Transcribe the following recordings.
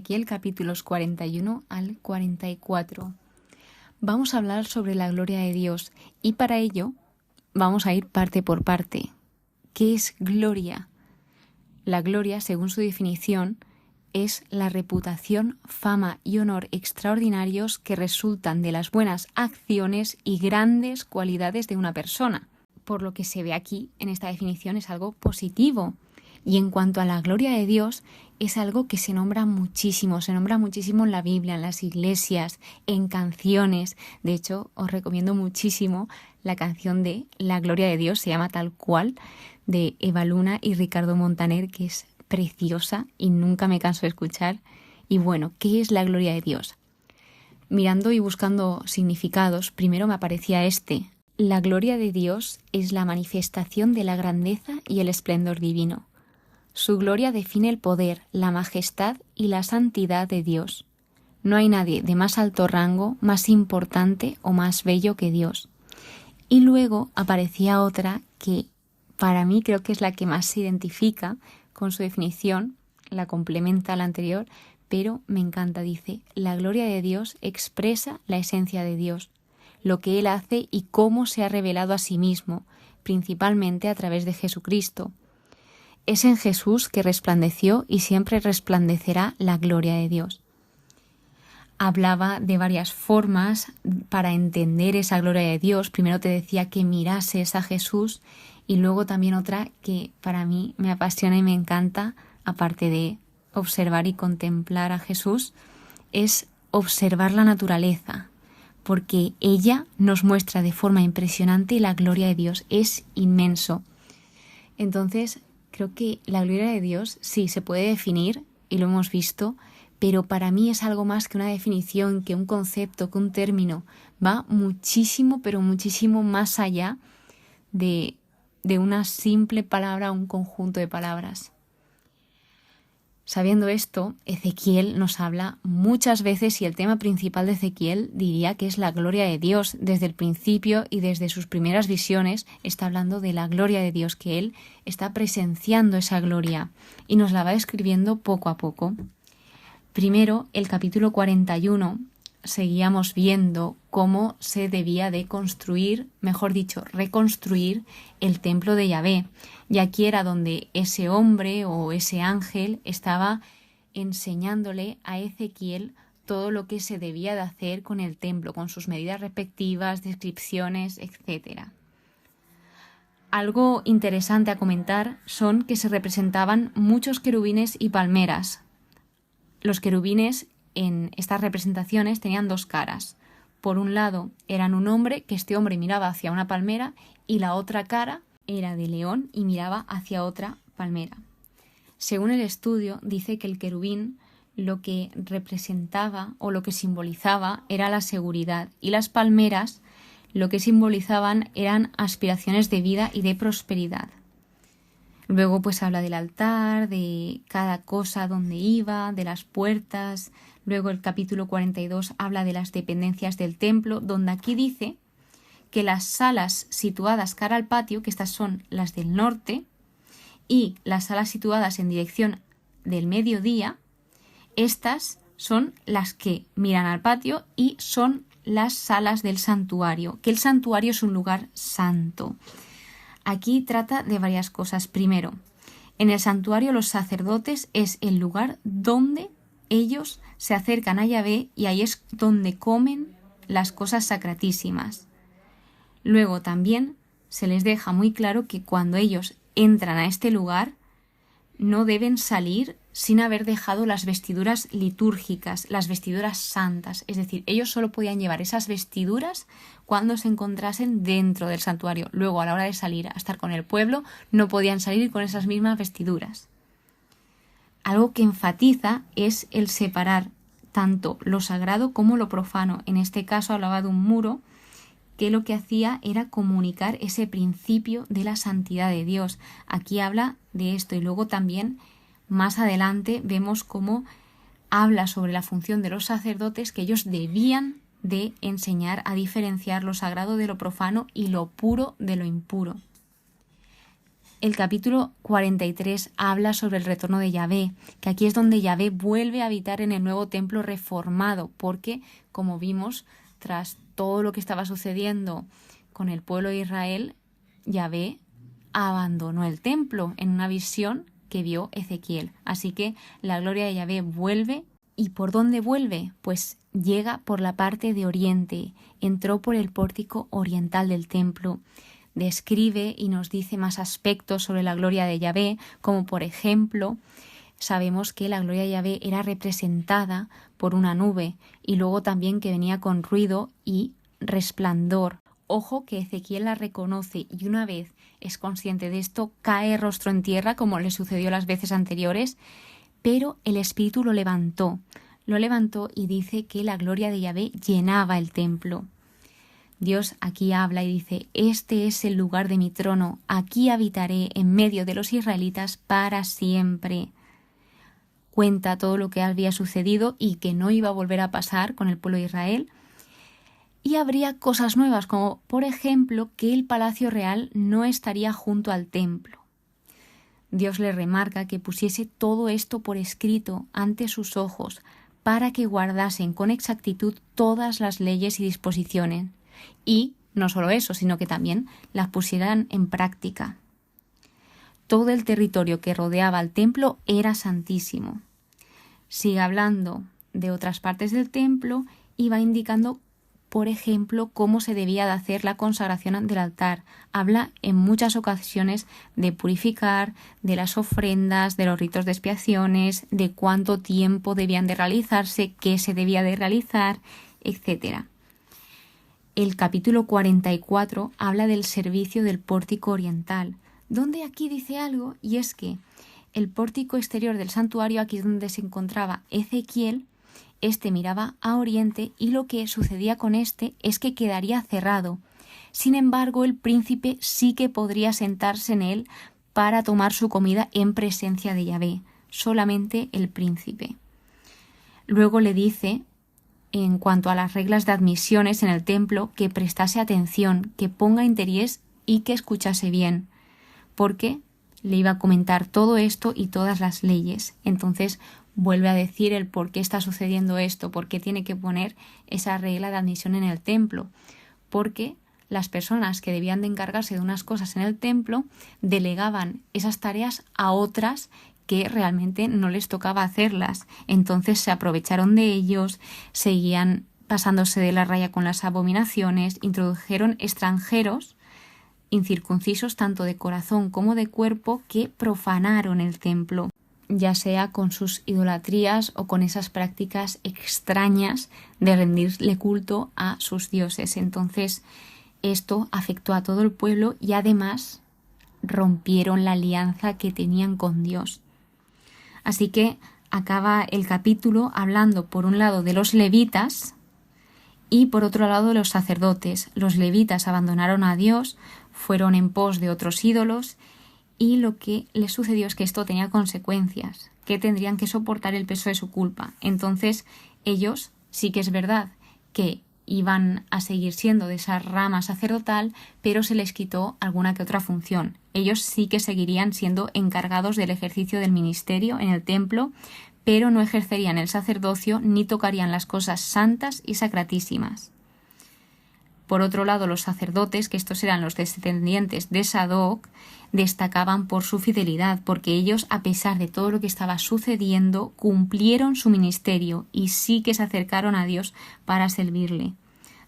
Ezequiel capítulos 41 al 44. Vamos a hablar sobre la gloria de Dios y para ello vamos a ir parte por parte. ¿Qué es gloria? La gloria, según su definición, es la reputación, fama y honor extraordinarios que resultan de las buenas acciones y grandes cualidades de una persona. Por lo que se ve aquí en esta definición es algo positivo. Y en cuanto a la gloria de Dios, es algo que se nombra muchísimo en la Biblia, en las iglesias, en canciones. De hecho, os recomiendo muchísimo la canción de La Gloria de Dios, se llama tal cual, de Eva Luna y Ricardo Montaner, que es preciosa y nunca me canso de escuchar. Y bueno, ¿qué es la gloria de Dios? Mirando y buscando significados, primero me aparecía este. La gloria de Dios es la manifestación de la grandeza y el esplendor divino. Su gloria define el poder, la majestad y la santidad de Dios. No hay nadie de más alto rango, más importante o más bello que Dios. Y luego aparecía otra que para mí creo que es la que más se identifica con su definición, la complementa a la anterior, pero me encanta, dice, la gloria de Dios expresa la esencia de Dios, lo que Él hace y cómo se ha revelado a sí mismo, principalmente a través de Jesucristo. Es en Jesús que resplandeció y siempre resplandecerá la gloria de Dios. Hablaba de varias formas para entender esa gloria de Dios. Primero te decía que mirases a Jesús y luego también otra que para mí me apasiona y me encanta, aparte de observar y contemplar a Jesús, es observar la naturaleza, porque ella nos muestra de forma impresionante la gloria de Dios. Es inmenso. Entonces, creo que la gloria de Dios sí se puede definir, y lo hemos visto, pero para mí es algo más que una definición, que un concepto, que un término. Va muchísimo, pero muchísimo más allá de una simple palabra o un conjunto de palabras. Sabiendo esto, Ezequiel nos habla muchas veces y el tema principal de Ezequiel diría que es la gloria de Dios. Desde el principio y desde sus primeras visiones está hablando de la gloria de Dios, que él está presenciando esa gloria y nos la va describiendo poco a poco. Primero, el capítulo 41, seguíamos viendo cómo se debía de construir, mejor dicho, reconstruir el templo de Yahvé. Y aquí era donde ese hombre o ese ángel estaba enseñándole a Ezequiel todo lo que se debía de hacer con el templo, con sus medidas respectivas, descripciones, etc. Algo interesante a comentar son que se representaban muchos querubines y palmeras. Los querubines en estas representaciones tenían dos caras. Por un lado eran un hombre, que este hombre miraba hacia una palmera, y la otra cara era de león y miraba hacia otra palmera. Según el estudio, dice que el querubín lo que representaba o lo que simbolizaba era la seguridad, y las palmeras lo que simbolizaban eran aspiraciones de vida y de prosperidad. Luego pues habla del altar, de cada cosa donde iba, de las puertas. Luego el capítulo 42 habla de las dependencias del templo, donde aquí dice que las salas situadas cara al patio, que estas son las del norte, y las salas situadas en dirección del mediodía, estas son las que miran al patio y son las salas del santuario, que el santuario es un lugar santo. Aquí trata de varias cosas. Primero, en el santuario los sacerdotes es el lugar donde ellos se acercan a Yahvé y ahí es donde comen las cosas sacratísimas. Luego también se les deja muy claro que cuando ellos entran a este lugar no deben salir sin haber dejado las vestiduras litúrgicas, las vestiduras santas. Es decir, ellos solo podían llevar esas vestiduras cuando se encontrasen dentro del santuario. Luego, a la hora de salir a estar con el pueblo, no podían salir con esas mismas vestiduras. Algo que enfatiza es el separar tanto lo sagrado como lo profano. En este caso hablaba de un muro que lo que hacía era comunicar ese principio de la santidad de Dios. Aquí habla de esto y luego también más adelante vemos cómo habla sobre la función de los sacerdotes, que ellos debían de enseñar a diferenciar lo sagrado de lo profano y lo puro de lo impuro. El capítulo 43 habla sobre el retorno de Yahvé, que aquí es donde Yahvé vuelve a habitar en el nuevo templo reformado, porque, como vimos, tras todo lo que estaba sucediendo con el pueblo de Israel, Yahvé abandonó el templo en una visión que vio Ezequiel. Así que la gloria de Yahvé vuelve. ¿Y por dónde vuelve? Pues llega por la parte de oriente, entró por el pórtico oriental del templo. Describe y nos dice más aspectos sobre la gloria de Yahvé, como por ejemplo, sabemos que la gloria de Yahvé era representada por una nube y luego también que venía con ruido y resplandor. Ojo que Ezequiel la reconoce y una vez es consciente de esto, cae rostro en tierra como le sucedió las veces anteriores, pero el Espíritu lo levantó y dice que la gloria de Yahvé llenaba el templo. Dios aquí habla y dice: este es el lugar de mi trono, aquí habitaré en medio de los israelitas para siempre. Cuenta todo lo que había sucedido y que no iba a volver a pasar con el pueblo de Israel. Y habría cosas nuevas, como por ejemplo que el palacio real no estaría junto al templo. Dios le remarca que pusiese todo esto por escrito ante sus ojos para que guardasen con exactitud todas las leyes y disposiciones. Y no solo eso, sino que también las pusieran en práctica. Todo el territorio que rodeaba al templo era santísimo. Sigue hablando de otras partes del templo y va indicando, por ejemplo, cómo se debía de hacer la consagración del altar. Habla en muchas ocasiones de purificar, de las ofrendas, de los ritos de expiaciones, de cuánto tiempo debían de realizarse, qué se debía de realizar, etc. El capítulo 44 habla del servicio del pórtico oriental, donde aquí dice algo, y es que el pórtico exterior del santuario, aquí es donde se encontraba Ezequiel, este miraba a oriente y lo que sucedía con este es que quedaría cerrado. Sin embargo, el príncipe sí que podría sentarse en él para tomar su comida en presencia de Yahvé, solamente el príncipe. Luego le dice, en cuanto a las reglas de admisiones en el templo, que prestase atención, que ponga interés y que escuchase bien, porque le iba a comentar todo esto y todas las leyes. Entonces vuelve a decir el por qué está sucediendo esto, por qué tiene que poner esa regla de admisión en el templo, porque las personas que debían de encargarse de unas cosas en el templo delegaban esas tareas a otras que realmente no les tocaba hacerlas. Entonces se aprovecharon de ellos, seguían pasándose de la raya con las abominaciones, introdujeron extranjeros incircuncisos tanto de corazón como de cuerpo que profanaron el templo, ya sea con sus idolatrías o con esas prácticas extrañas de rendirle culto a sus dioses. Entonces esto afectó a todo el pueblo y además rompieron la alianza que tenían con Dios. Así que acaba el capítulo hablando por un lado de los levitas y por otro lado de los sacerdotes. Los levitas abandonaron a Dios, fueron en pos de otros ídolos y lo que les sucedió es que esto tenía consecuencias, que tendrían que soportar el peso de su culpa. Entonces ellos sí que es verdad que iban a seguir siendo de esa rama sacerdotal, pero se les quitó alguna que otra función. Ellos sí que seguirían siendo encargados del ejercicio del ministerio en el templo, pero no ejercerían el sacerdocio ni tocarían las cosas santas y sacratísimas. Por otro lado, los sacerdotes, que estos eran los descendientes de Sadoc, destacaban por su fidelidad, porque ellos, a pesar de todo lo que estaba sucediendo, cumplieron su ministerio y sí que se acercaron a Dios para servirle.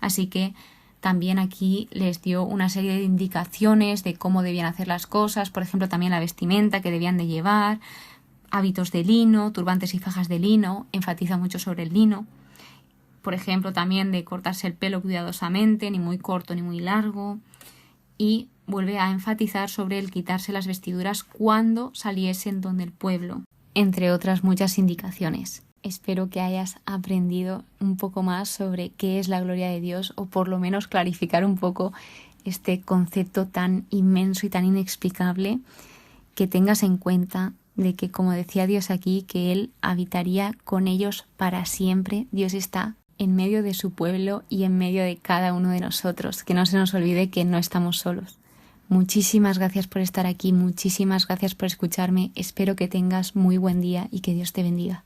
Así que también aquí les dio una serie de indicaciones de cómo debían hacer las cosas, por ejemplo, también la vestimenta que debían de llevar, hábitos de lino, turbantes y fajas de lino, enfatiza mucho sobre el lino. Por ejemplo, también de cortarse el pelo cuidadosamente, ni muy corto ni muy largo. Y vuelve a enfatizar sobre el quitarse las vestiduras cuando saliesen donde el pueblo, entre otras muchas indicaciones. Espero que hayas aprendido un poco más sobre qué es la gloria de Dios, o por lo menos clarificar un poco este concepto tan inmenso y tan inexplicable, que tengas en cuenta de que, como decía Dios aquí, que Él habitaría con ellos para siempre. Dios está en medio de su pueblo y en medio de cada uno de nosotros. Que no se nos olvide que no estamos solos. Muchísimas gracias por estar aquí, muchísimas gracias por escucharme. Espero que tengas muy buen día y que Dios te bendiga.